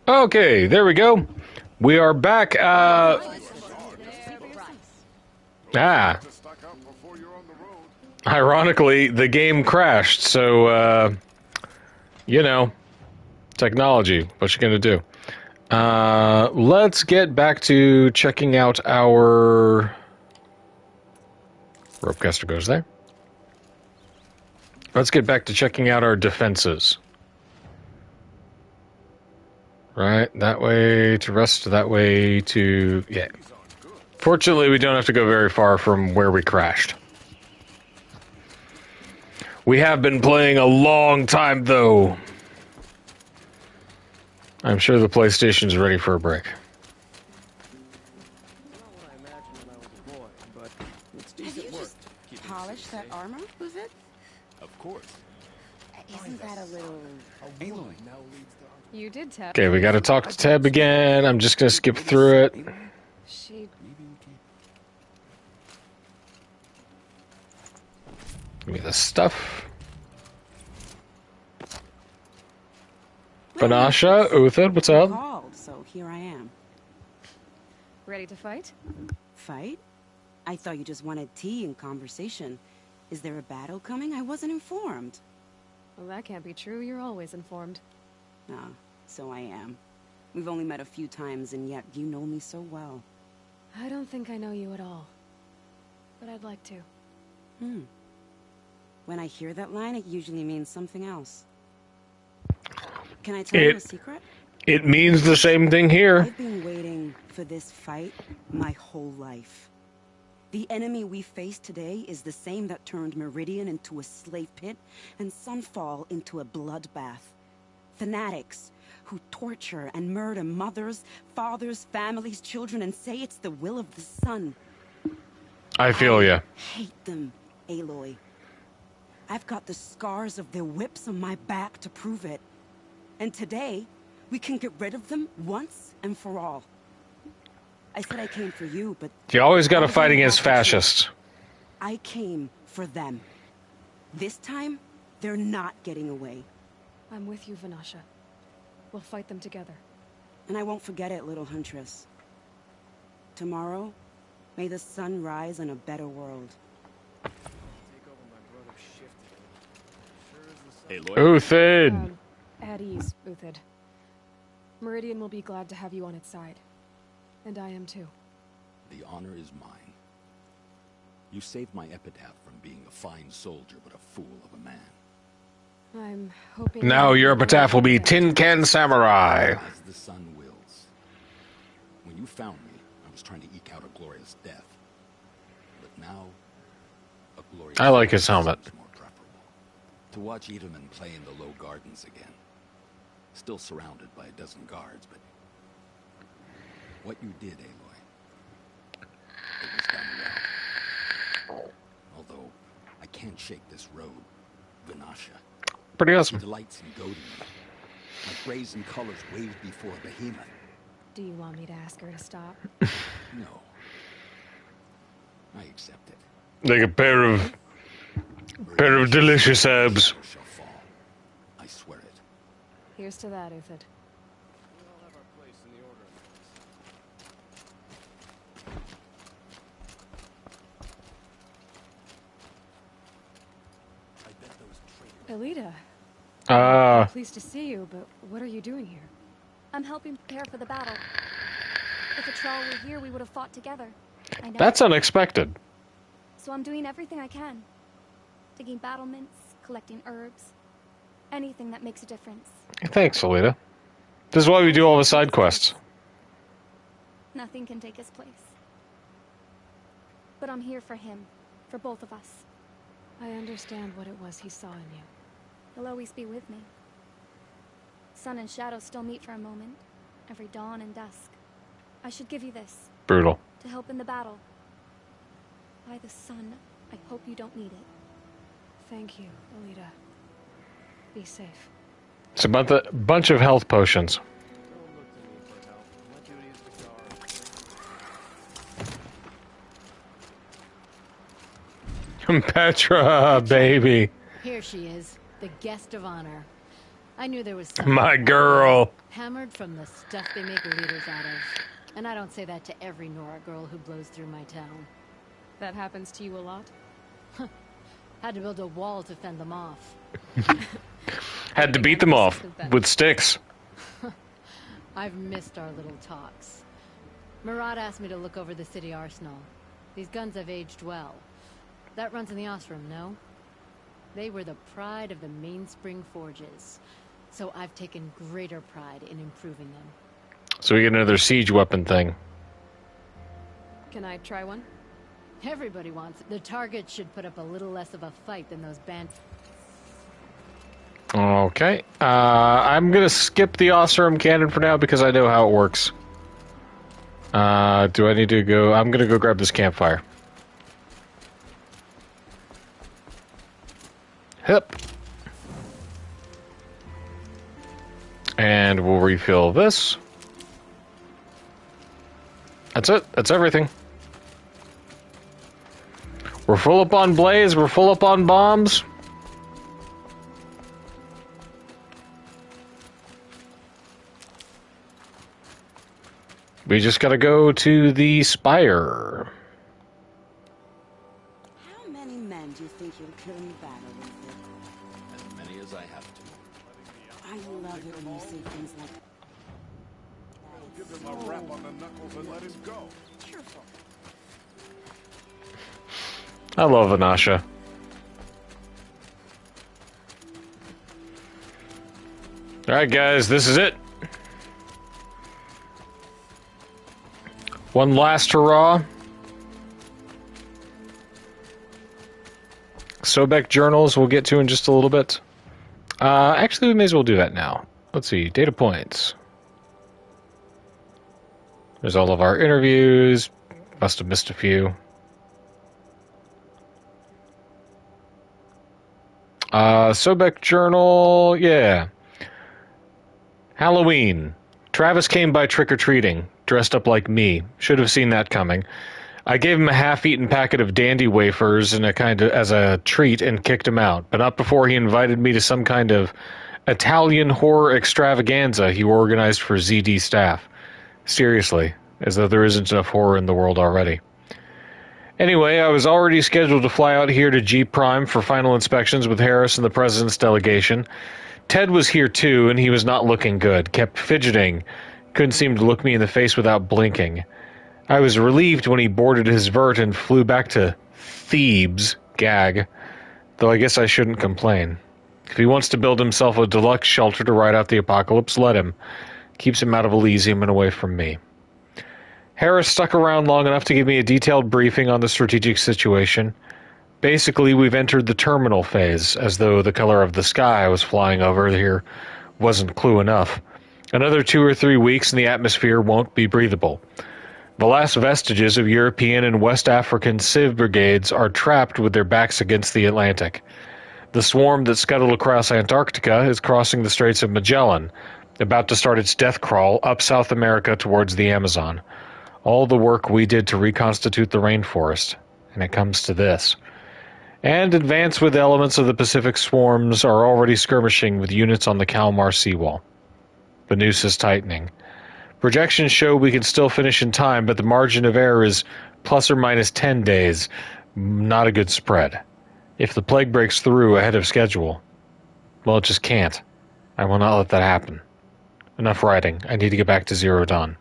Okay, there we go. We are back. Ironically, the game crashed, so, you know, technology. What you gonna do? Let's get back to checking out our... Ropecaster goes there. Let's get back to checking out our defenses. Right, that way to rest, that way to... Yeah. Fortunately, we don't have to go very far from where we crashed. We have been playing a long time, though. I'm sure the PlayStation's ready for a break. Have you just polished that armor, was it? Of course. Isn't that a little... Aloy. You did, Teb. Okay, we gotta talk to Teb again. I'm just gonna skip through it. She... Give me the stuff. Banasha, Uthid, what's up? Called, so here I am. Ready to fight? Fight? I thought you just wanted tea and conversation. Is there a battle coming? I wasn't informed. Well, that can't be true. You're always informed. Ah, so I am. We've only met a few times, and yet you know me so well. I don't think I know you at all. But I'd like to. When I hear that line, it usually means something else. Can I tell you a secret? It means the same thing here. I've been waiting for this fight my whole life. The enemy we face today is the same that turned Meridian into a slave pit and Sunfall into a bloodbath. Fanatics who torture and murder mothers, fathers, families, children, and say it's the will of the sun. I feel ya. Hate them, Aloy. I've got the scars of their whips on my back to prove it. And today, we can get rid of them once and for all. I said I came for you, but... You always gotta fight against fascists. I came for them. This time, they're not getting away. I'm with you, Vanasha. We'll fight them together. And I won't forget it, little huntress. Tomorrow, may the sun rise in a better world. Aloy. Uthid! At ease, Uthid. Meridian will be glad to have you on its side. And I am too. The honor is mine. You saved my epitaph from being a fine soldier, but a fool of a man. I'm hoping... Now your epitaph will be Tin Can Samurai. As the sun wills. When you found me, I was trying to eke out a glorious death. But now, a glorious... I like his helmet. More preferable. To watch Edelman play in the low gardens again. Still surrounded by a dozen guards, but... What you did, Aloy, it was done well. Although, I can't shake this road, Vanasha. Pretty She awesome. delights in goading me. Like brazen colors waved before a behemoth. Do you want me to ask her to stop? No. I accept it. Like a pair of delicious herbs. Shall fall. I swear it. Here's to that, Uthid. Elita, pleased to see you, but what are you doing here? I'm helping prepare for the battle. If Atrell were here, we would have fought together. I know. That's unexpected. So I'm doing everything I can. Digging battlements, collecting herbs. Anything that makes a difference. Thanks, Alita. This is why we do all the side quests. Nothing can take his place. But I'm here for him. For both of us. I understand what it was he saw in you. He'll always be with me. Sun and shadow still meet for a moment. Every dawn and dusk. I should give you this. Brutal. To help in the battle. By the sun, I hope you don't need it. Thank you, Alita. Be safe. It's a bunch of health potions. Petra, baby. Here she is, the guest of honor. I knew there was something My girl. hammered from the stuff they make leaders out of. And I don't say that to every Nora girl who blows through my town. That happens to you a lot? Had to build a wall to fend them off. Had to beat them off with sticks. I've missed our little talks. Murad asked me to look over the city arsenal. These guns have aged well. That runs in the Osram, no? They were the pride of the Mainspring Forges. So I've taken greater pride in improving them. So we get another siege weapon thing. Can I try one? Everybody wants it. The target should put up a little less of a fight than those bands. Okay. I'm going to skip the Osram cannon for now because I know how it works. Do I need to go? I'm going to go grab this campfire. Hip. And we'll refill this. That's it. That's everything. We're full up on blaze. We're full up on bombs. We just gotta go to the spire. How many men do you think you'll kill in battle with it? As many as I have to. I love it when you say things like that. Give him a rap on the knuckles and let him go. Cheerful. I love Anasha. Alright guys, this is it. One last hurrah. Sobek journals we'll get to in just a little bit. Actually, we may as well do that now. Let's see, data points. There's all of our interviews. Must have missed a few. Sobek journal, yeah. Halloween. Travis came by trick-or-treating, dressed up like me. Should have seen that coming. I gave him a half-eaten packet of dandy wafers and as a treat and kicked him out, but not before he invited me to some kind of Italian horror extravaganza he organized for ZD staff. Seriously, as though there isn't enough horror in the world already. Anyway, I was already scheduled to fly out here to G Prime for final inspections with Harris and the President's delegation. Ted was here too, and he was not looking good, kept fidgeting, couldn't seem to look me in the face without blinking. I was relieved when he boarded his vert and flew back to Thebes, gag, though I guess I shouldn't complain. If he wants to build himself a deluxe shelter to ride out the apocalypse, let him. Keeps him out of Elysium and away from me. Harris stuck around long enough to give me a detailed briefing on the strategic situation. Basically, we've entered the terminal phase, as though the color of the sky I was flying over here wasn't clue enough. Another 2 or 3 weeks and the atmosphere won't be breathable. The last vestiges of European and West African Civ brigades are trapped with their backs against the Atlantic. The swarm that scuttled across Antarctica is crossing the Straits of Magellan, about to start its death crawl up South America towards the Amazon. All the work we did to reconstitute the rainforest, and it comes to this. And advance with elements of the Pacific swarms are already skirmishing with units on the Kalmar seawall. The noose is tightening. Projections show we can still finish in time, but the margin of error is plus or minus 10 days. Not a good spread. If the plague breaks through ahead of schedule, well, it just can't. I will not let that happen. Enough writing. I need to get back to Zero Dawn.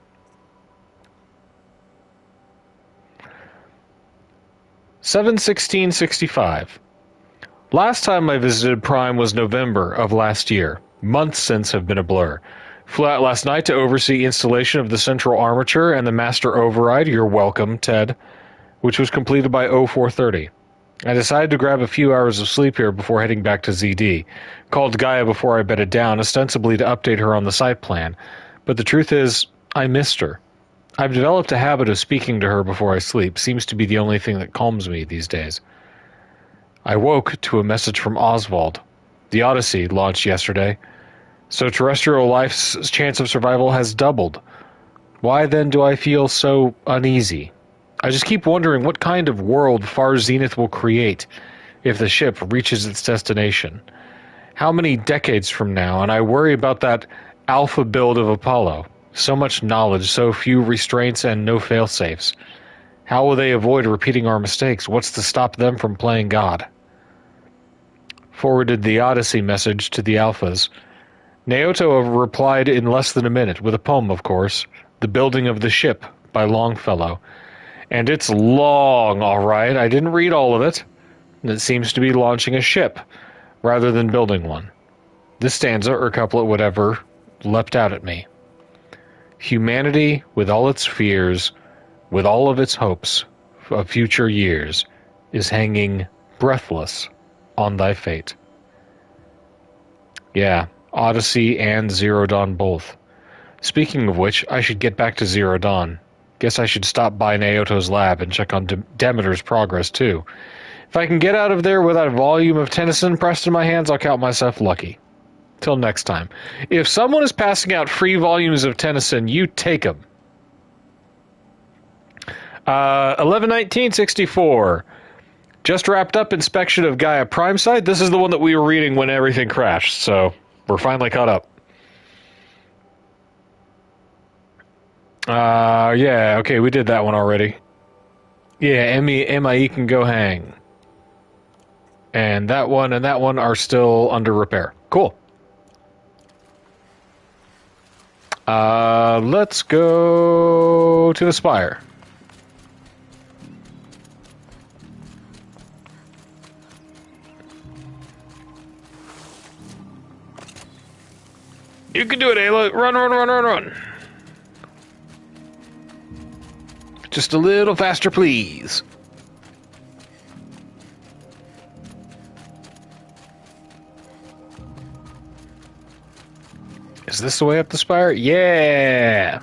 $7/16/65. Last time I visited Prime was November of last year. Months since have been a blur. Flew out last night to oversee installation of the central armature and the master override, you're welcome, Ted, which was completed by 0430. I decided to grab a few hours of sleep here before heading back to ZD. Called Gaia before I bedded down, ostensibly to update her on the site plan. But the truth is, I missed her. I've developed a habit of speaking to her before I sleep. Seems to be the only thing that calms me these days. I woke to a message from Oswald. The Odyssey launched yesterday. So terrestrial life's chance of survival has doubled. Why then do I feel so uneasy? I just keep wondering what kind of world Far Zenith will create if the ship reaches its destination. How many decades from now? And I worry about that alpha build of Apollo. So much knowledge, so few restraints, and no fail-safes. How will they avoid repeating our mistakes? What's to stop them from playing God? Forwarded the Odyssey message to the Alphas. Naoto replied in less than a minute, with a poem, of course. The Building of the Ship by Longfellow. And it's long, all right. I didn't read all of it. And it seems to be launching a ship, rather than building one. This stanza, or couplet, whatever, leapt out at me. Humanity, with all its fears, with all of its hopes of future years, is hanging breathless on thy fate. Yeah, Odyssey and Zero Dawn both. Speaking of which, I should get back to Zero Dawn. Guess I should stop by Naoto's lab and check on Demeter's progress, too. If I can get out of there without a volume of Tennyson pressed in my hands, I'll count myself lucky. Till next time. If someone is passing out free volumes of Tennyson, you take them. 11/19/64. Just wrapped up inspection of Gaia Prime site. This is the one that we were reading when everything crashed, so we're finally caught up. Yeah, okay, we did that one already. Yeah, MIE can go hang. And that one are still under repair. Cool. Let's go to the Spire. You can do it, Ayla. Run. Just a little faster, please. Is this the way up the spire? Yeah!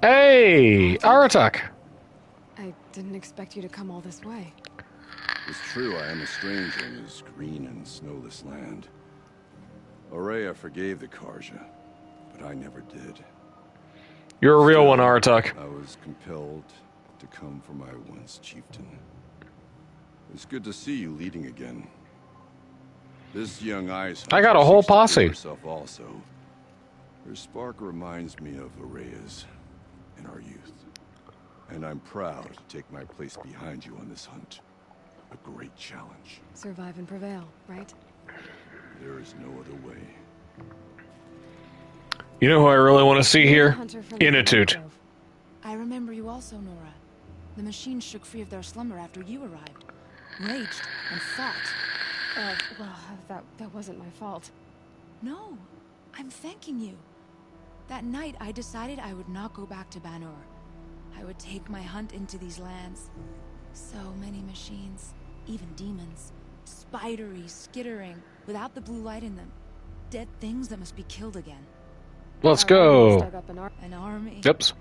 Hey! Aratak! I didn't expect you to come all this way. It's true, I am a stranger in this green and snowless land. Aurea forgave the Karja, but I never did. You're a real one, Aratak. I was compelled to come for my once chieftain. It's good to see you leading again. This young ice I got a whole seeks to posse. kill herself also. Her spark reminds me of Aurea's in our youth. And I'm proud to take my place behind you on this hunt. A great challenge. Survive and prevail, right? There is no other way. You know who I really want to see here? Hunter from the Inatut. Grove. I remember you also, Nora. The machines shook free of their slumber after you arrived. Raged and fought. Well, that wasn't my fault. No, I'm thanking you. That night, I decided I would not go back to Banur. I would take my hunt into these lands. So many machines, even demons. Spidery, skittering, without the blue light in them. Dead things that must be killed again. Let's Our go. enemies dug up An army. Oops.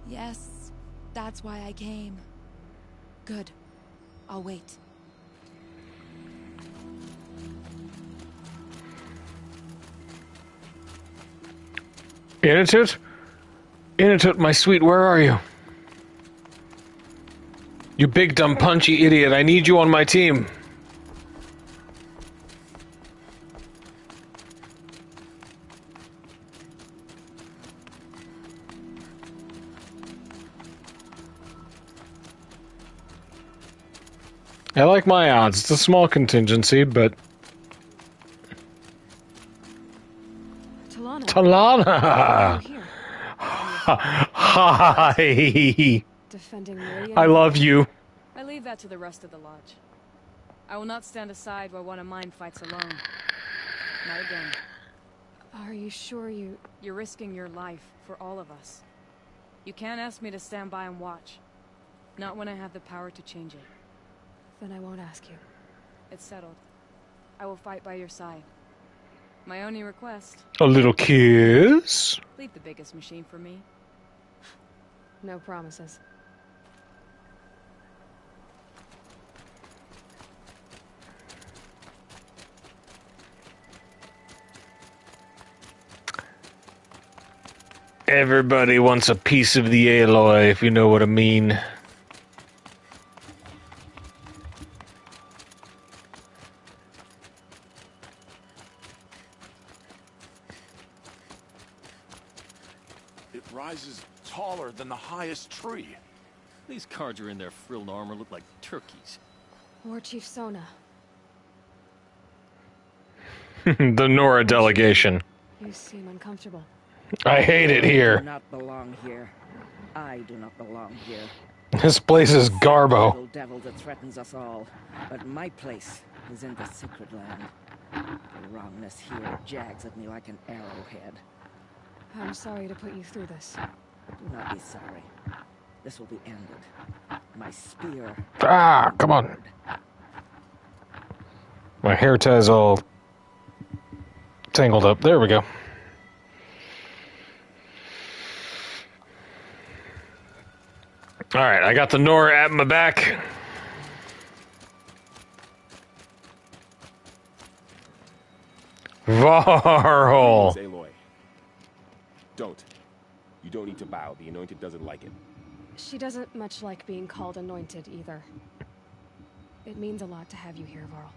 Yes, that's why I came. Good. I'll wait. Inatut? Inatut, my sweet, where are you? You big dumb punchy idiot, I need you on my team. I like my odds. It's a small contingency, but... Talana. Talana! You're here. Hi! Defending Meridian. I love you. I leave that to the rest of the Lodge. I will not stand aside while one of mine fights alone. Not again. Are you sure you... You're risking your life for all of us. You can't ask me to stand by and watch. Not when I have the power to change it. Then I won't ask you. It's settled. I will fight by your side. My only request, A little kiss? leave the biggest machine for me. No promises. Everybody wants a piece of the Aloy, if you know what I mean. It rises taller than the highest tree. These guards are in their frilled armor look like turkeys. War Chief Sona. The Nora delegation. You seem uncomfortable. I hate it I do here. not belong here. I do not belong here. This place is garbo. Little devil that threatens us all. But my place is in the sacred land. The wrongness here jags at me like an arrowhead. I'm sorry to put you through this. Do not be sorry. This will be ended. My spear. Ah, come on. My hair tie's all tangled up. There we go. Alright, I got the Nora at my back. Varl. Please, Aloy. Don't. You don't need to bow. The Anointed doesn't like it. She doesn't much like being called anointed either. It means a lot to have you here, Varl.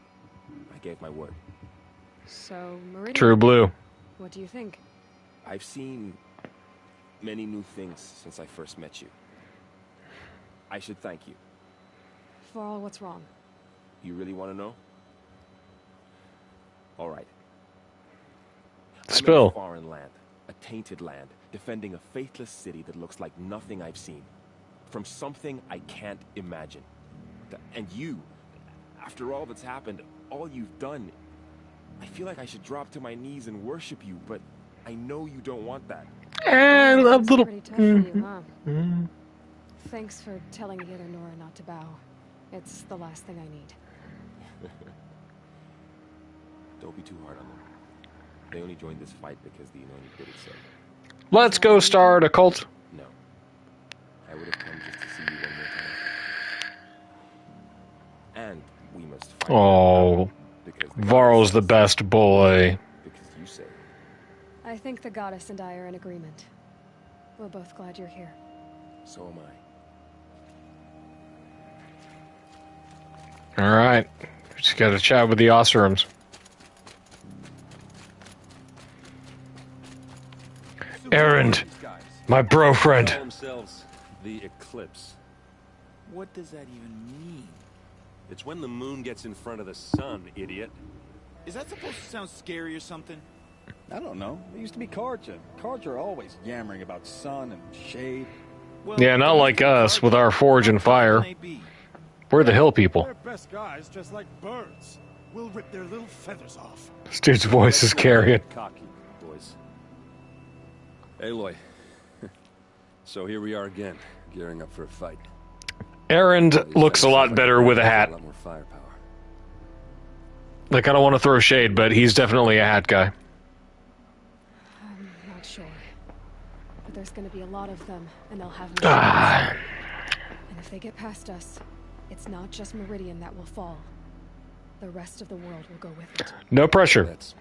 I gave my word. So, Meridian. True blue. What do you think? I've seen many new things since I first met you. I should thank you. Varl, what's wrong? You really want to know? All right. Spill. I'm in a foreign land, a tainted land, defending a faithless city that looks like nothing I've seen. From something I can't imagine. And you, after all that's happened, all you've done, I feel like I should drop to my knees and worship you, but I know you don't want that. And a It's little... pretty tough for you, huh? Thanks for telling the other Nora not to bow. It's the last thing I need. Don't be too hard on them. They only joined this fight because the Anointed did it so. Let's go start a cult. No. I would have come just to see you one more time. And we must fight. Oh, because Varl's the best boy. Because you say. I think the goddess and I are in agreement. We're both glad you're here. So am I. Alright. Just gotta chat with the Osrams. Erend, my bro friend. Call themselves the Eclipse. What does that even mean? It's when the moon gets in front of the sun, idiot. Is that supposed to sound scary or something? I don't know. It used to be Carja. Carja are always yammering about sun and shade. Well, Yeah, not like us with our forge and fire. We're the hill people. They're best guys dressed like birds. We'll rip their little feathers off. This dude's voice is carrying. Cocky, boys. Aloy. So here we are again, gearing up for a fight. Erend looks a lot better with a hat. A lot more firepower. Like, I don't want to throw shade, but he's definitely a hat guy. I'm not sure. But there's gonna be a lot of them, and they'll have Ah. machines. And if they get past us, it's not just Meridian that will fall. The rest of the world will go with it. No pressure. That's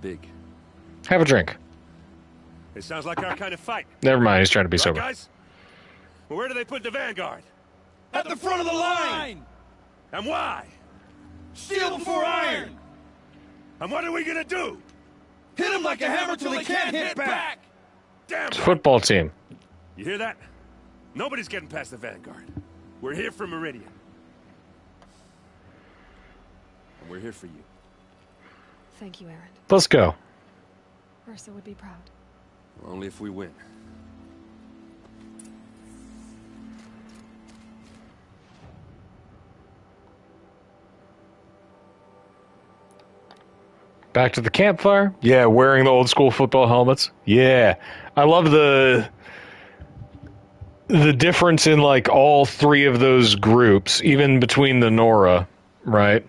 big. Have a drink. It sounds like our kind of fight. Never mind, he's trying to be Right, sober. guys? Well, where do they put the Vanguard? At the front of the line! And why? Steel before iron! And what are we gonna do? Hit him like a hammer till he can't hit back! Damn It's a right. football team. You hear that? Nobody's getting past the Vanguard. We're here for Meridian. And we're here for you. Thank you, Erend. Let's go. Ursa would be proud. Only if we win. Back to the campfire. Yeah, wearing the old school football helmets. Yeah. I love the difference in like all three of those groups, even between the Nora, right?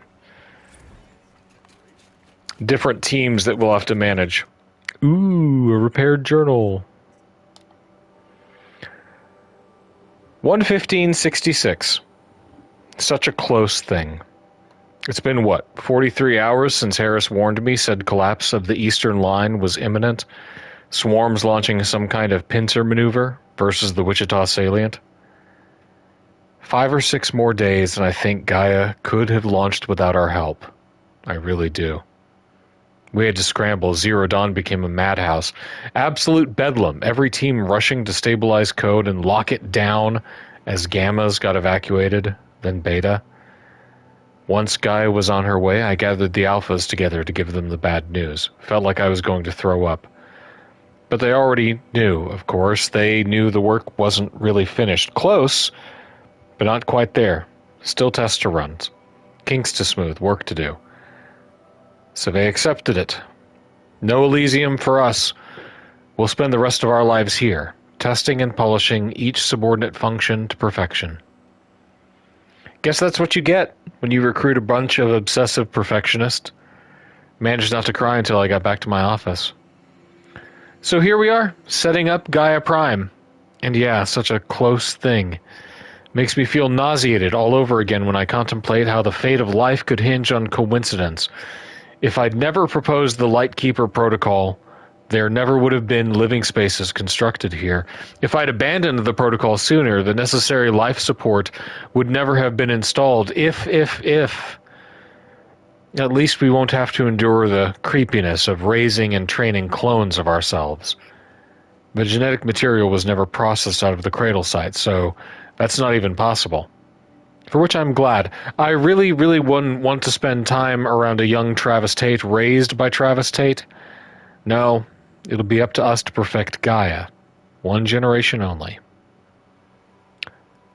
Different teams that we'll have to manage. Ooh, a repaired journal. 1:15:66. Such a close thing. It's been, what, 43 hours since Harris warned me, said collapse of the eastern line was imminent. Swarms launching some kind of pincer maneuver versus the Wichita salient. 5 or 6 more days, and I think Gaia could have launched without our help. I really do. We had to scramble. Zero Dawn became a madhouse. Absolute bedlam. Every team rushing to stabilize code and lock it down as Gammas got evacuated, then Beta. Once Gaia was on her way, I gathered the Alphas together to give them the bad news. Felt like I was going to throw up. But they already knew, of course. They knew the work wasn't really finished. Close, but not quite there. Still tests to run. Kinks to smooth, work to do. So they accepted it. No Elysium for us. We'll spend the rest of our lives here, testing and polishing each subordinate function to perfection. Guess that's what you get when you recruit a bunch of obsessive perfectionists. Managed not to cry until I got back to my office. So here we are, setting up Gaia Prime. And yeah, such a close thing. Makes me feel nauseated all over again when I contemplate how the fate of life could hinge on coincidence. If I'd never proposed the Lightkeeper protocol, there never would have been living spaces constructed here. If I'd abandoned the protocol sooner, the necessary life support would never have been installed. If. At least we won't have to endure the creepiness of raising and training clones of ourselves. The genetic material was never processed out of the cradle site, so that's not even possible. For which I'm glad. I really wouldn't want to spend time around a young Travis Tate raised by Travis Tate. No, it'll be up to us to perfect Gaia. One generation only.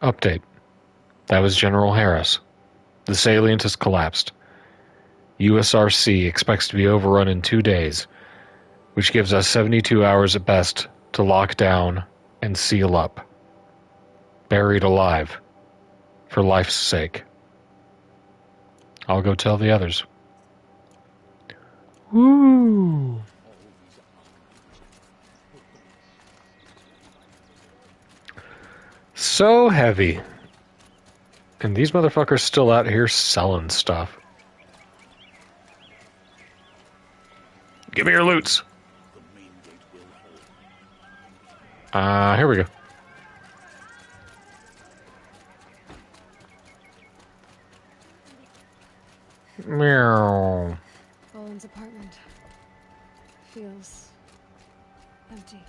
Update. That was General Harris. The salient has collapsed. USRC expects to be overrun in 2 days, which gives us 72 hours at best to lock down and seal up. Buried alive. For life's sake. I'll go tell the others. Woo! So heavy. And these motherfuckers still out here selling stuff. Give me your loots. Here we go. Meow. Bowen's apartment feels empty.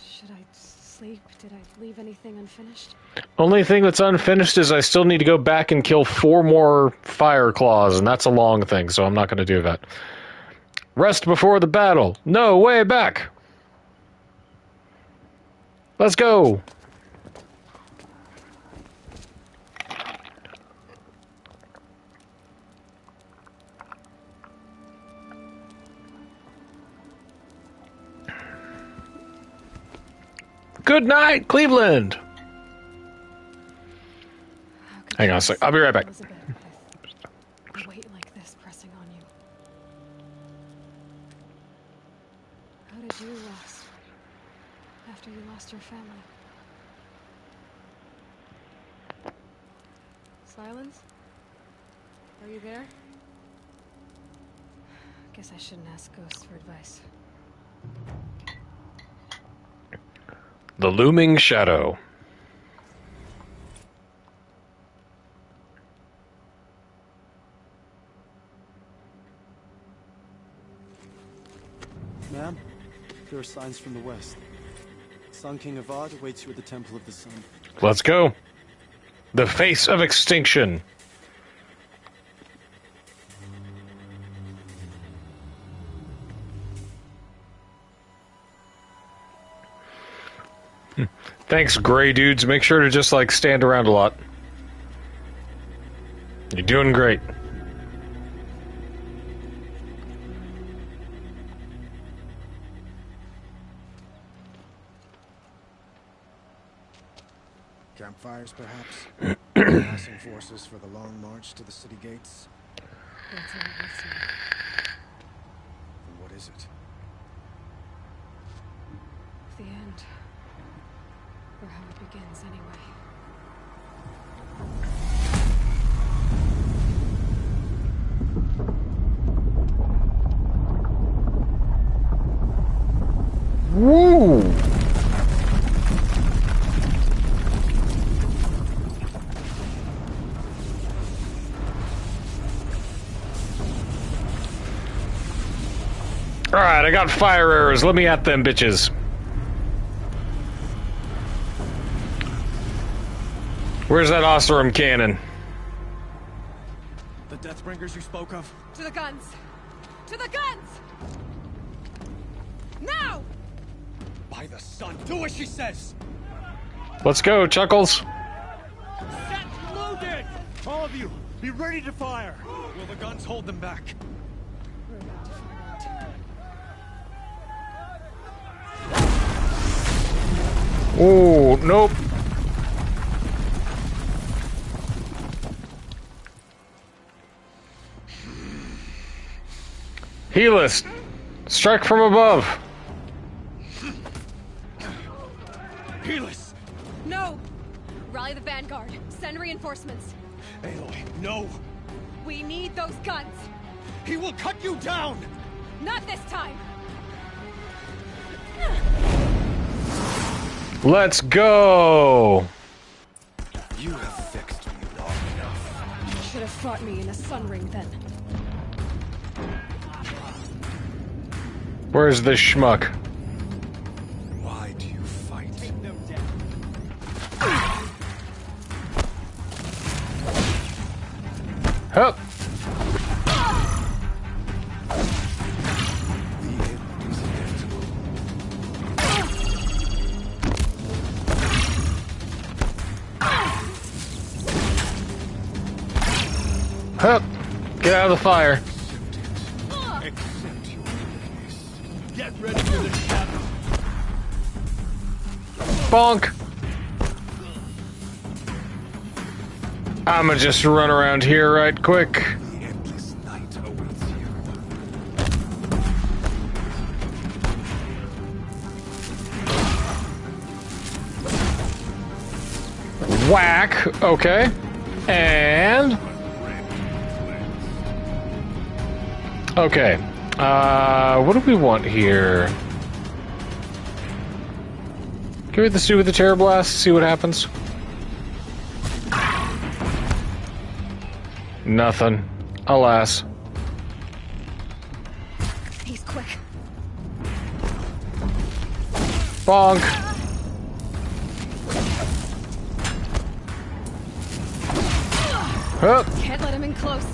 Should I sleep? Did I leave anything unfinished? Only thing that's unfinished is I still need to go back and kill 4 more fire claws, and that's a long thing, so I'm not going to do that. Rest before the battle. No, way back. Let's go. Good night, Cleveland. Hang on a sec. I'll be right back. A weight like this pressing on you. How did you rest after you lost your family? Silence? Are you there? Guess I shouldn't ask ghosts for advice. The Looming Shadow. Ma'am, there are signs from the west. Sun King Avad awaits you at the Temple of the Sun. Let's go. The Face of Extinction. Thanks, gray dudes. Make sure to just, like, stand around a lot. You're doing great. Campfires, perhaps? Massing forces for the long march to the city gates? That's all we'll see. And what is it? The end. Or how it begins, anyway. Woo! Alright, I got fire arrows. Let me at them bitches. Where's that Oseram cannon? The Deathbringers you spoke of? To the guns! To the guns! Now! By the sun, do as she says! Let's go, Chuckles. Set loaded! All of you, be ready to fire! Will the guns hold them back? Oh, nope. Helis, strike from above. Helis! No! Rally the Vanguard. Send reinforcements. Aloy, no! We need those guns. He will cut you down! Not this time! Let's go! You have fixed me long enough. You should have fought me in a sun ring then. Where's this schmuck? Why do you fight? Take them down. Hup! Hup! Get out of the fire. Get ready for the shadow. Bonk! I'ma just run around here right quick. The endless night awaits you. Whack. Okay. And... okay. What do we want here? Give me the suit with the Terror Blast, see what happens. Nothing. Alas. He's quick. Bonk. Hup. Can't let him in close.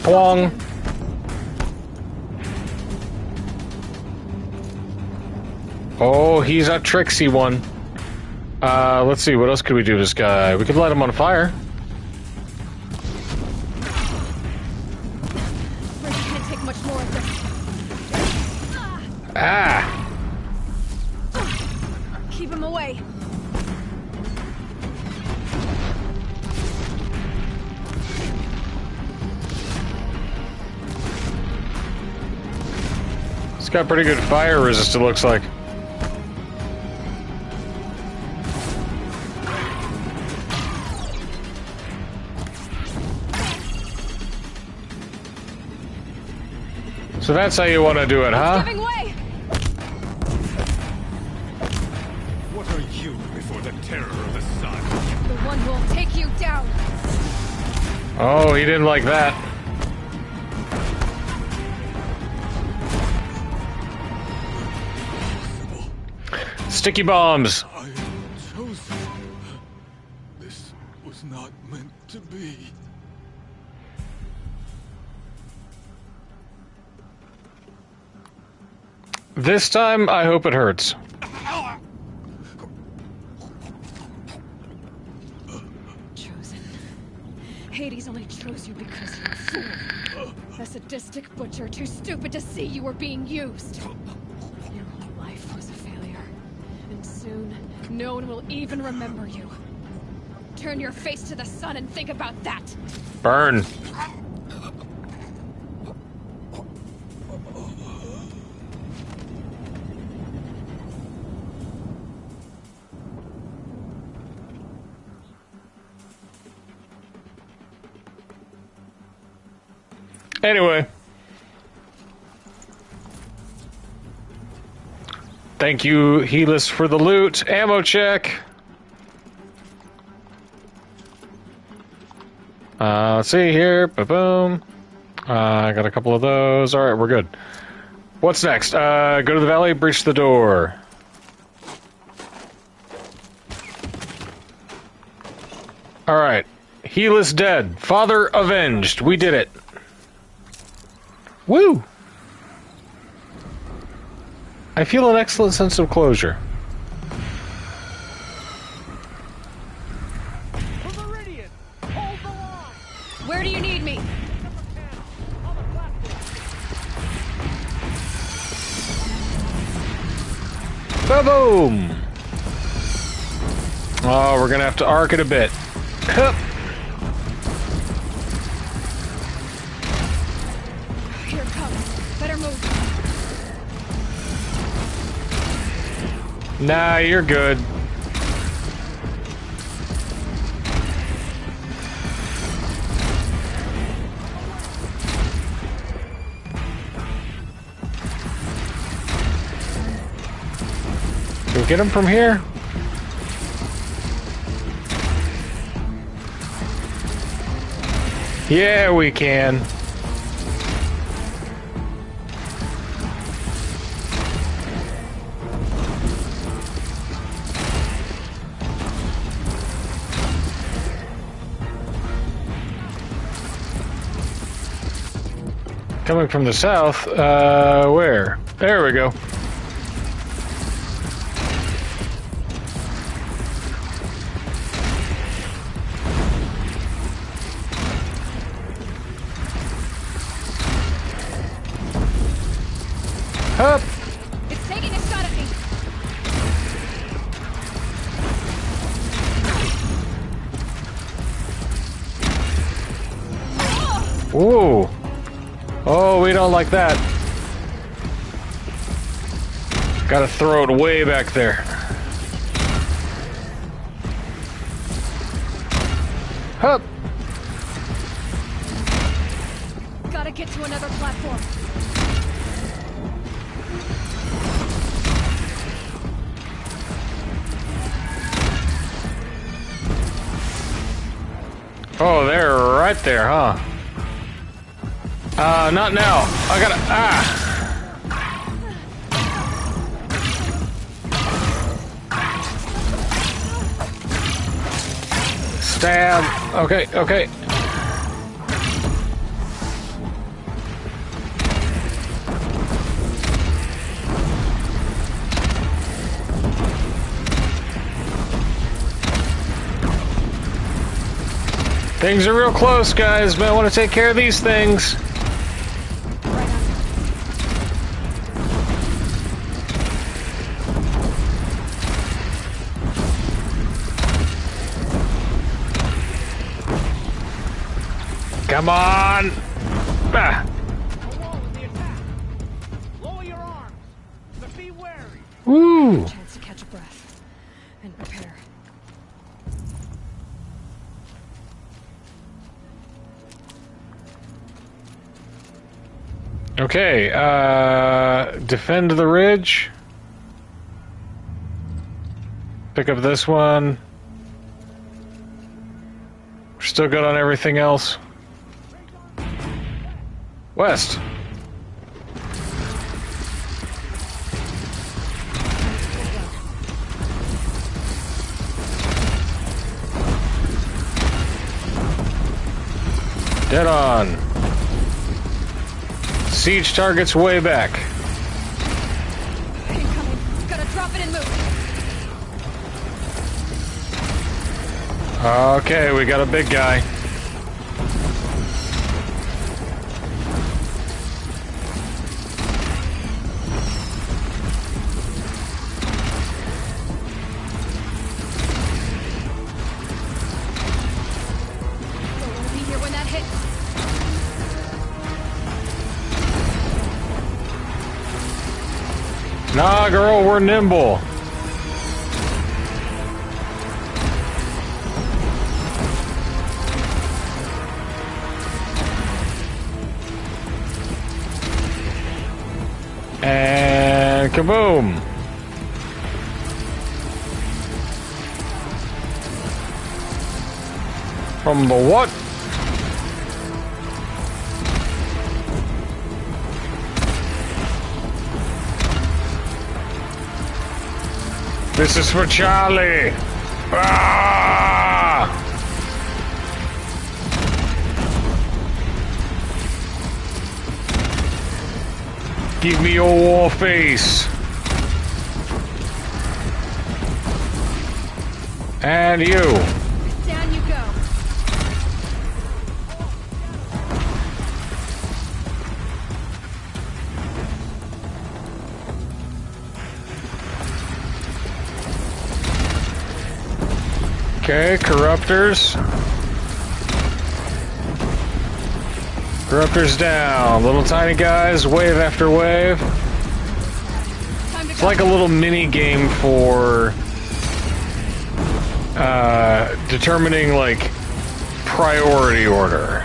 Wong. Oh, he's a tricksy one. Let's see, what else could we do to this guy? We could light him on fire. We can't take much more of this. Ah! Keep him away. He's got pretty good fire resist, it looks like. So that's how you want to do it, huh? Giving way. What are you before the terror of the sun? The one who will take you down. Oh, he didn't like that. Sticky bombs. I am chosen. This was not meant to be. This time, I hope it hurts. Chosen. Hades only chose you because you're a fool. A sadistic butcher too stupid to see you were being used. Your whole life was a failure. And soon, no one will even remember you. Turn your face to the sun and think about that. Burn. Anyway. Thank you, Helis, for the loot. Ammo check. Let's see here. Boom. I got a couple of those. All right, we're good. What's next? Go to the valley, breach the door. All right. Helis dead. Father avenged. We did it. Woo! I feel an excellent sense of closure. Where do you need me? Ba-boom! Oh, we're gonna have to arc it a bit. Hup. Here it comes. Better move. Nah, you're good. Can we get him from here? Yeah, we can. Coming from the south, where? There we go. Up. It's taking a shot at me. Ooh. Oh, we don't like that. Gotta throw it way back there. Hup. Gotta get to another platform. Oh, they're right there, huh? Not now. I gotta, Stab. Okay, okay. Things are real close, guys. Might want to take care of these things. Come on! Ah. Lower your arms, but be wary. Woo! Chance to catch a breath and prepare. Okay, defend the ridge. Pick up this one. We're still good on everything else. West. Dead on. Siege targets way back. Incoming. Gotta drop it and move. Okay, we got a big guy. Don't wanna be here when that hits. Nah, girl, we're nimble. And kaboom. From the what? This is for Charlie. Ah! Give me your war face. And you. Down you go. Okay, corruptors. Corruptors down. Little tiny guys, wave after wave. It's like a little mini game for determining like priority order.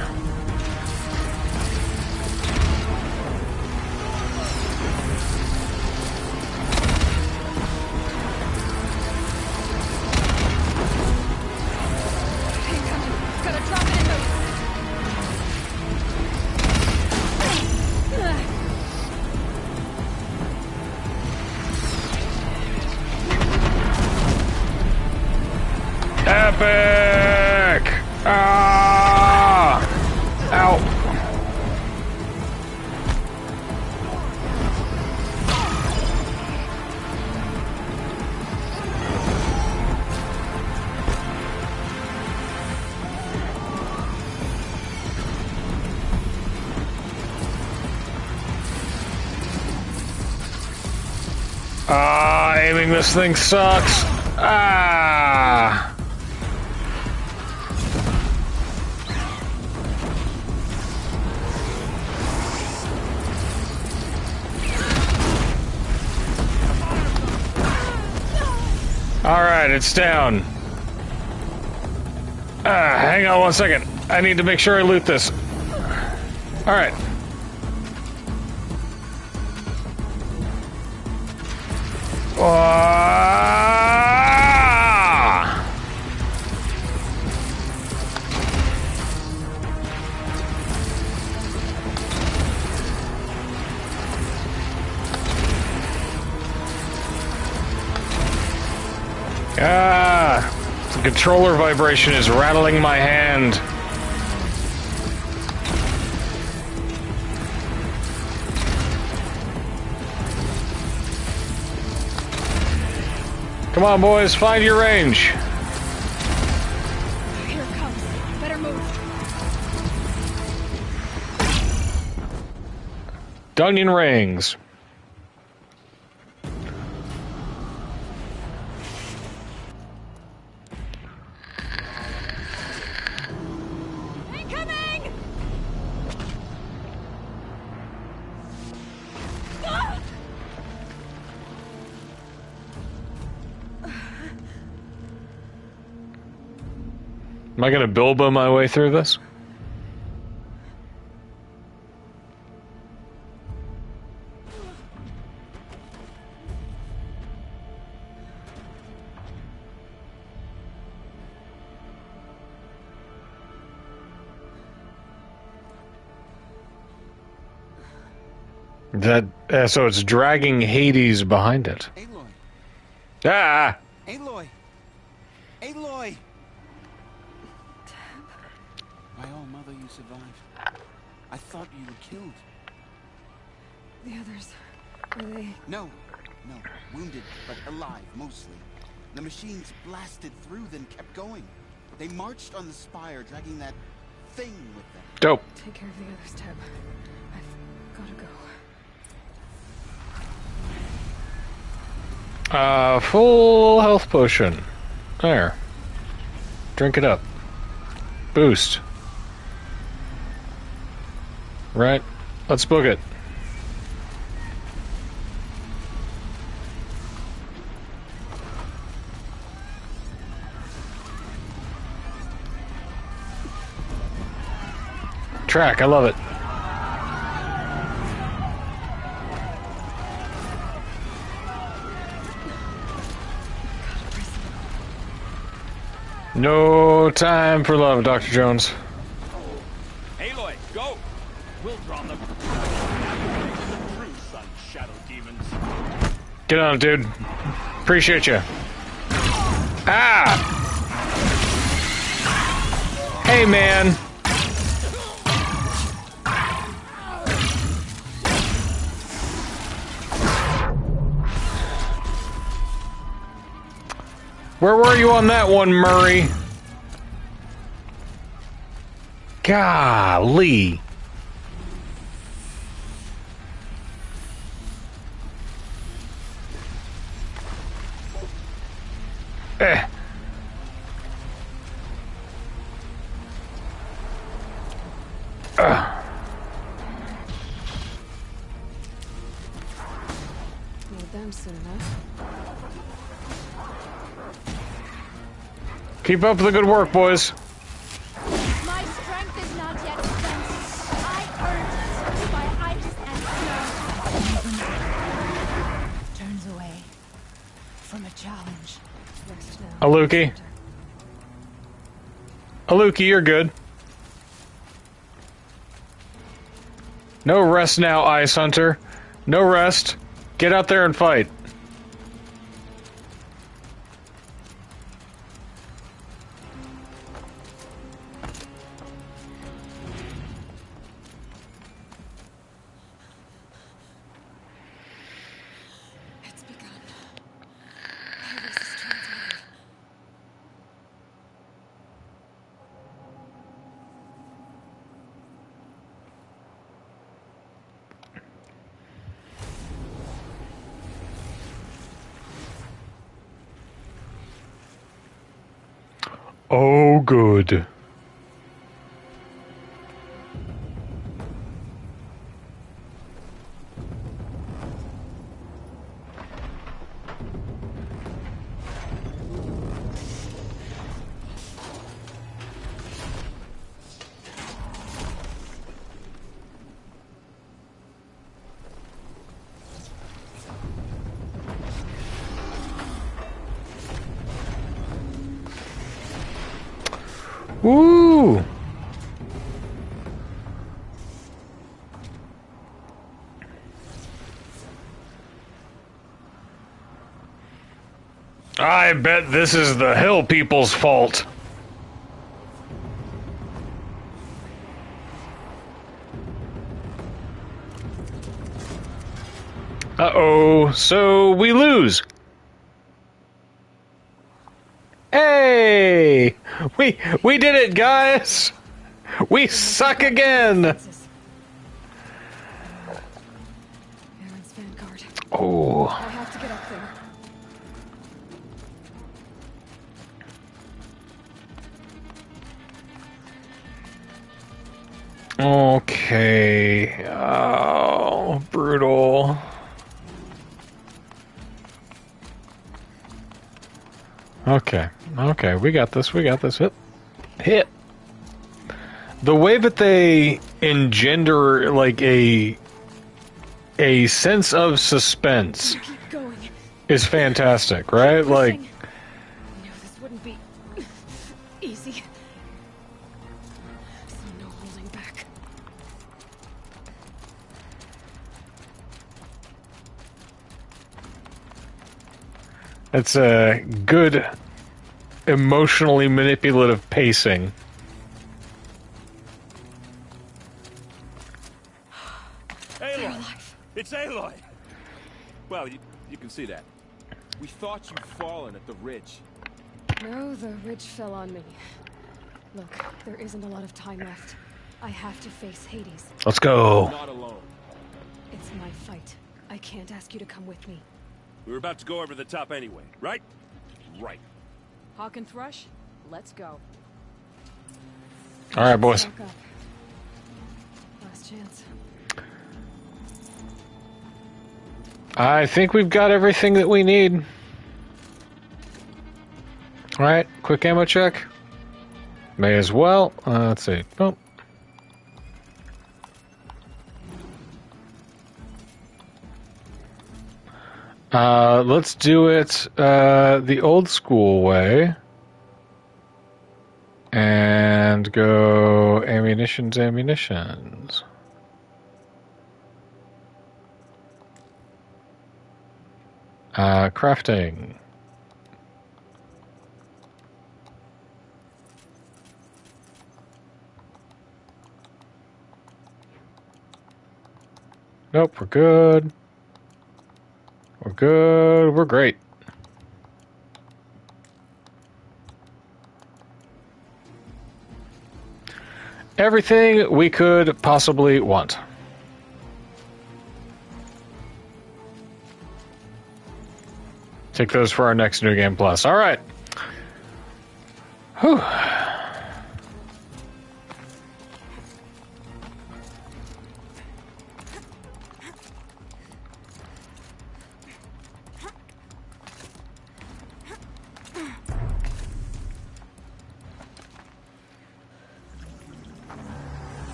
Epic! Ah! Ow! Ah, aiming this thing sucks. Ah! Alright, it's down. Hang on 1 second. I need to make sure I loot this. Alright. The controller vibration is rattling my hand. Come on, boys, find your range. Here it comes. Better move. Dunyan rings. Am I gonna Bilbo my way through this? That so it's dragging Hades behind it. Aloy. Ah! Aloy. Aloy. My own mother, you survived. I thought you were killed. The others, are they? No, wounded, but alive, mostly. The machines blasted through, then kept going. They marched on the spire, dragging that thing with them. Dope. Take care of the others, Teb. I've gotta go. Full health potion. There. Drink it up. Boost. Right. Let's book it. Track, I love it. No time for love, Dr. Jones. Aloy, go! We'll draw them. True sun shadow demons. Get on, dude. Appreciate you. Ah! Hey, man. Where were you on that one, Murray? Golly. Eh. Well, them soon enough. Keep up the good work, boys. My strength is not yet spent. I earned it by ice and snow. Turns away from a challenge. Rest now. Aluki. Aluki, you're good. No rest now, Ice Hunter. No rest. Get out there and fight. It's begun. Hades is transmitting. Oh, good. Woo! I bet this is the hill people's fault. Uh-oh, so we lose. Hey! We did it, guys! We suck again! Aaron's vanguard. Oh. I have to get up there. Okay. Oh, brutal. Okay. Okay, we got this. We got this. Hit. The way that they engender like a sense of suspense is fantastic, right? Like, I knew this wouldn't be easy. So no holding back. it's a good emotionally manipulative pacing. Aloy! It's Aloy! Well, you can see that. We thought you'd fallen at the ridge. No, the ridge fell on me. Look, there isn't a lot of time left. I have to face Hades. Let's go. Not alone. It's my fight. I can't ask you to come with me. We were about to go over the top anyway, right? Right. Hawk and Thrush, let's go. All right, boys. Stock up. Last chance. I think we've got everything that we need. All right, quick ammo check. May as well. Let's see. Oh. Let's do it the old school way. And go ammunitions. Crafting. Nope, we're good. We're good. We're great. Everything we could possibly want. Take those for our next New Game Plus. All right. Whew.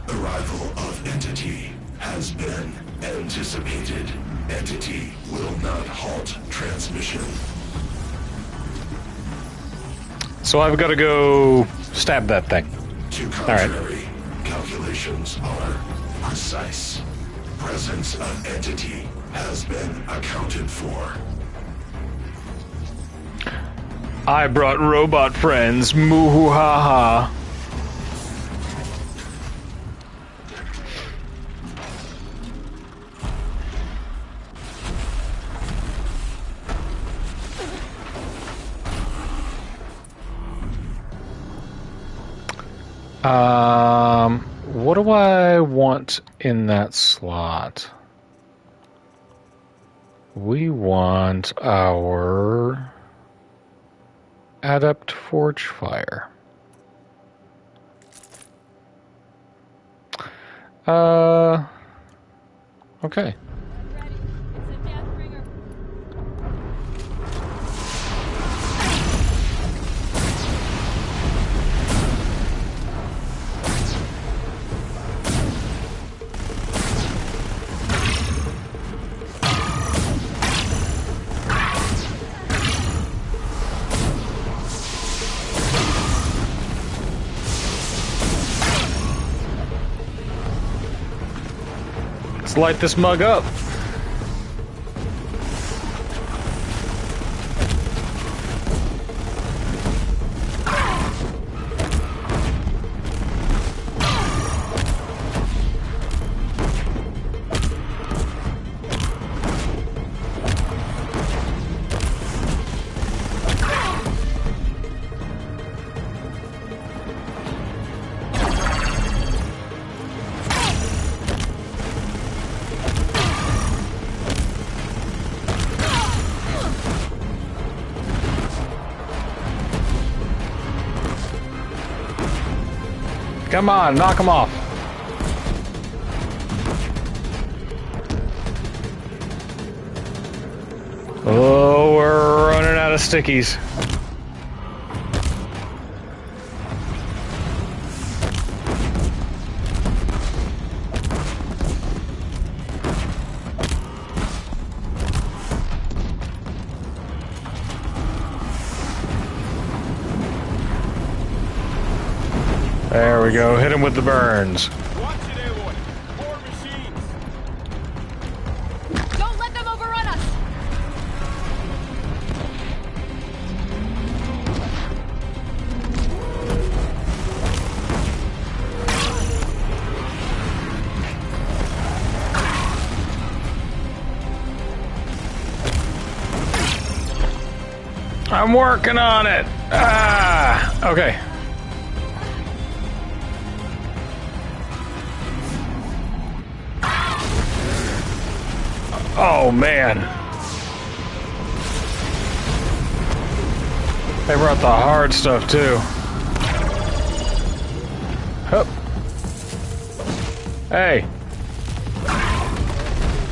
Arrival of Entity has been anticipated. Entity will not halt transmission. So I've got to go stab that thing. To All contrary, calculations are precise. Presence of Entity has been accounted for. I brought robot friends. Moo ha ha. What do I want in that slot? We want our Adept Forge Fire. Okay. Let's light this mug up. Come on, knock him off. Oh, we're running out of stickies. There we go. Hit him with the burns. Watch it, Aloy. More machines. Don't let them overrun us. I'm working on it. Ah, okay. Oh, man. They brought the hard stuff, too. Hup. Hey.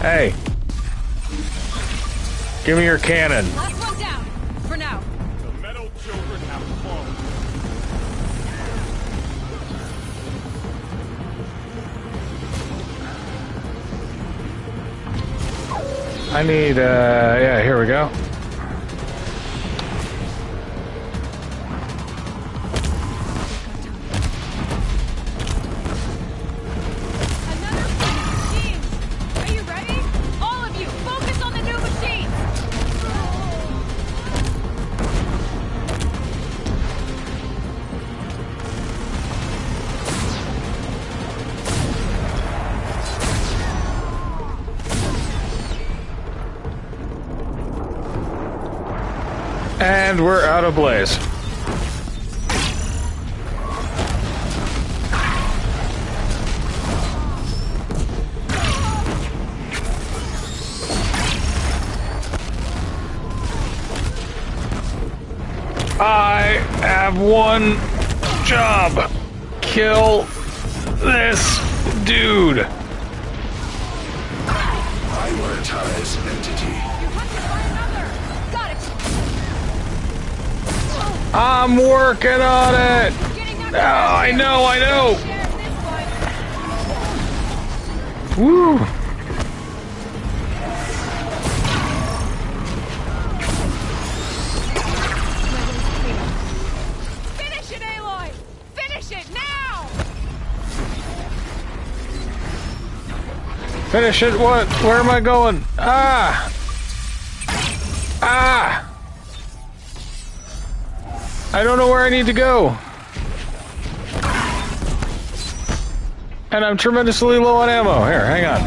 Hey. Give me your cannon. Last one down. For now. The metal children have fallen. I need, yeah, here we go. Are you ready? All of you, focus on the new machines. And we're out of blaze. I have one job. Kill this dude. Prioritize entity. Got it. I'm working on it. Oh, I know. Woo. Finish it, Aloy! Finish it now! Finish it, what? Where am I going? Ah! Ah! I don't know where I need to go. And I'm tremendously low on ammo. Here, hang on.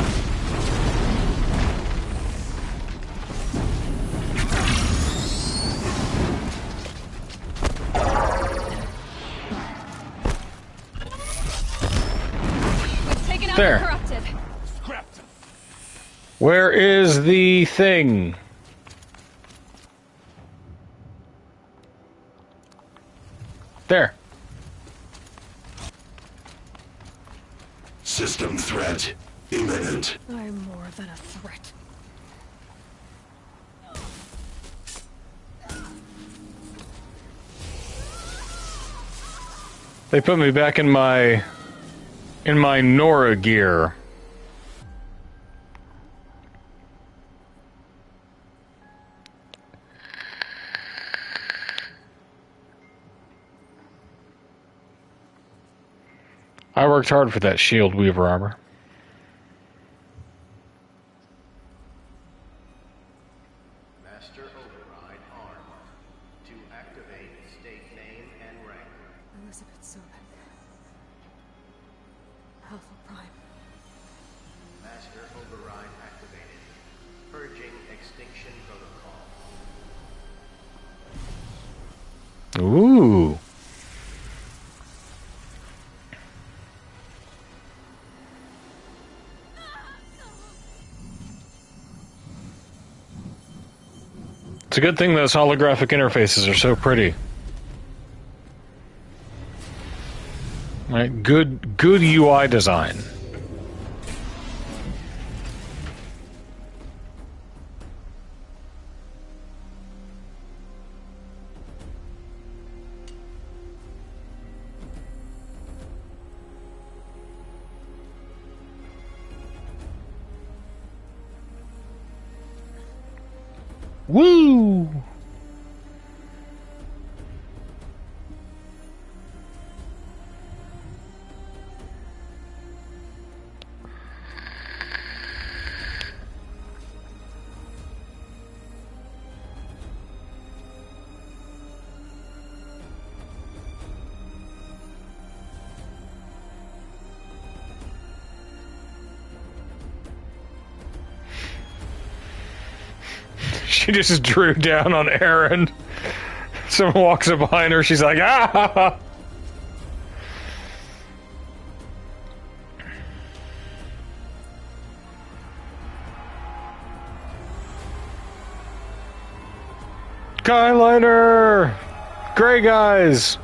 Taken out There. and corrupted. Where is the thing? There. System threat imminent. I'm more than a threat. They put me back in my Nora gear. I worked hard for that shield weaver armor. Master override armed. To activate state name and rank. Elizabeth Sobeck. Alpha Prime. Master override activated. Purging extinction protocol. Ooh. It's a good thing those holographic interfaces are so pretty. Right, good UI design. Woo! She just drew down on Aaron. Someone walks up behind her, she's like, ah! Skyliner! Gray guys!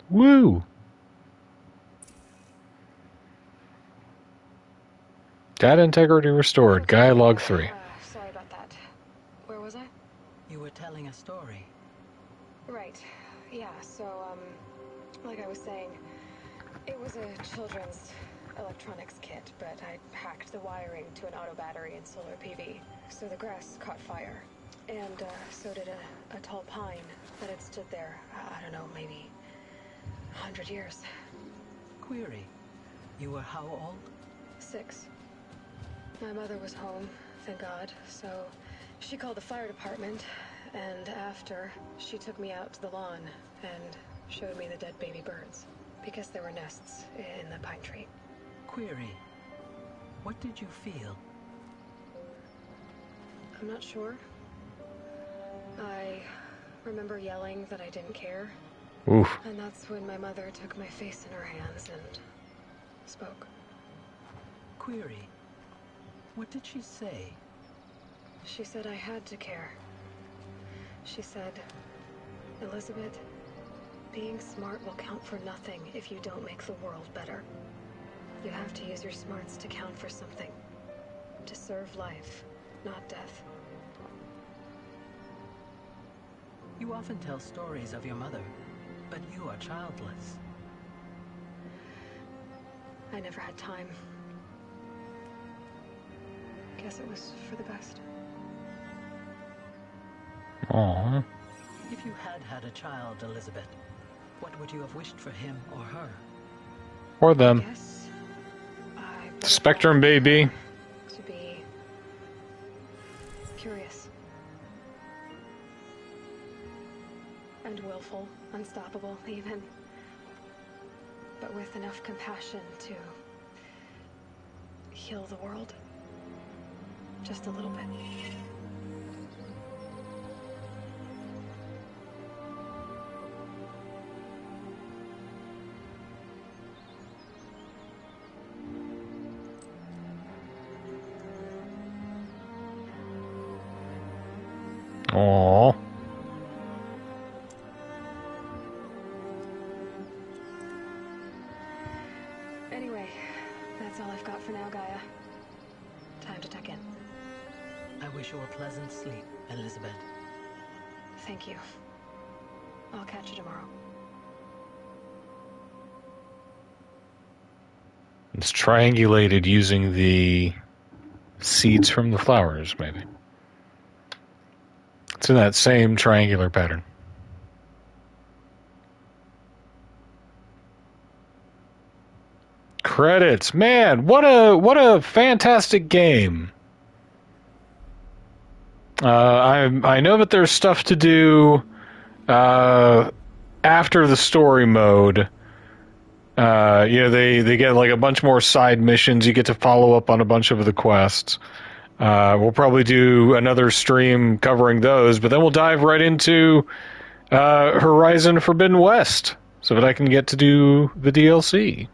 Woo! Data integrity restored. Gaia log 3. Sorry about that. Where was I? You were telling a story. Right. Yeah, so, like I was saying, it was a children's electronics kit, but I hacked the wiring to an auto battery and solar PV, so the grass caught fire. And so did a tall pine that had stood there, I don't know, maybe 100 years. Query, you were how old? 6. My mother was home, thank God, so she called the fire department, and after, she took me out to the lawn and showed me the dead baby birds, because there were nests in the pine tree. Query, what did you feel? I'm not sure. I remember yelling that I didn't care. Oof. And that's when my mother took my face in her hands and spoke. Query, what did she say? She said I had to care. She said, Elizabeth, being smart will count for nothing if you don't make the world better. You have to use your smarts to count for something. To serve life, not death. You often tell stories of your mother, but you are childless. I never had time. Guess it was for the best. Aww. If you had had a child, Elizabeth, what would you have wished for him or her? Or them. Spectrum baby. To be curious. And willful, unstoppable even. But with enough compassion to heal the world. Just a little bit. Aww. Anyway, that's all I've got for now, Gaia. Time to tuck in. I wish you a pleasant sleep, Elizabeth. Thank you. I'll catch you tomorrow. It's triangulated using the seeds from the flowers, maybe. It's in that same triangular pattern. Credits. Man, what a fantastic game. I know that there's stuff to do after the story mode. They get like a bunch more side missions. You get to follow up on a bunch of the quests. We'll probably do another stream covering those, but then we'll dive right into Horizon Forbidden West so that I can get to do the DLC.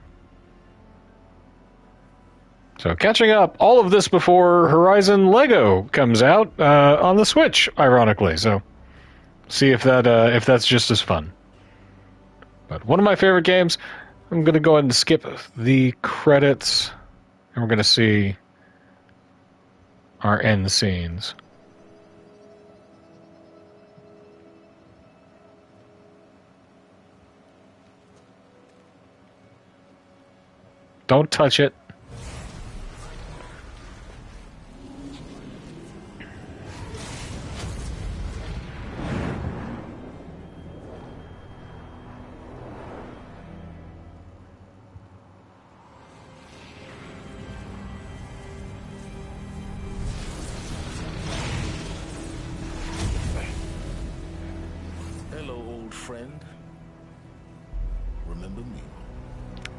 So catching up, all of this before Horizon Lego comes out on the Switch, ironically. So see if that's just as fun. But one of my favorite games. I'm going to go ahead and skip the credits, and we're going to see our end scenes. Don't touch it.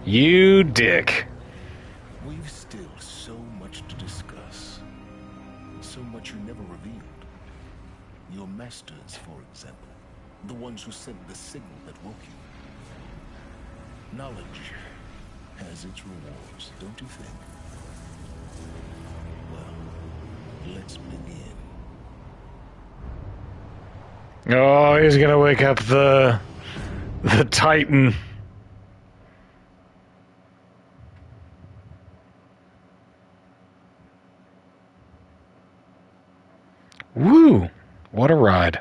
You dick. We've still so much to discuss. So much you never revealed. Your masters, for example. The ones who sent the signal that woke you. Knowledge has its rewards, don't you think? Well, let's begin. Oh, he's gonna wake up the Titan. Woo! What a ride.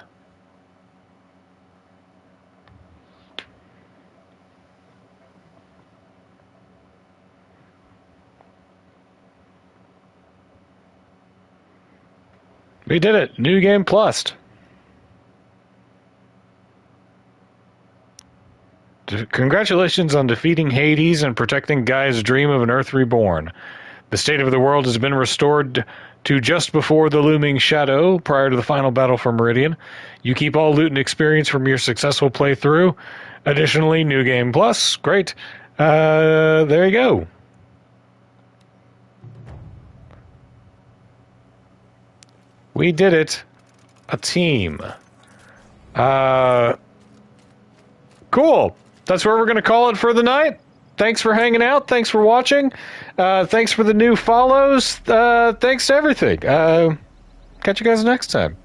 We did it. New Game Plus. Congratulations on defeating Hades and protecting Gaia's dream of an Earth reborn. The state of the world has been restored to just before the looming shadow prior to the final battle for Meridian. You keep all loot and experience from your successful playthrough. Additionally, New Game Plus. Great. There you go. We did it. A team. Cool. That's where we're going to call it for the night. Thanks for hanging out. Thanks for watching. Thanks for the new follows. Thanks to everything. Catch you guys next time.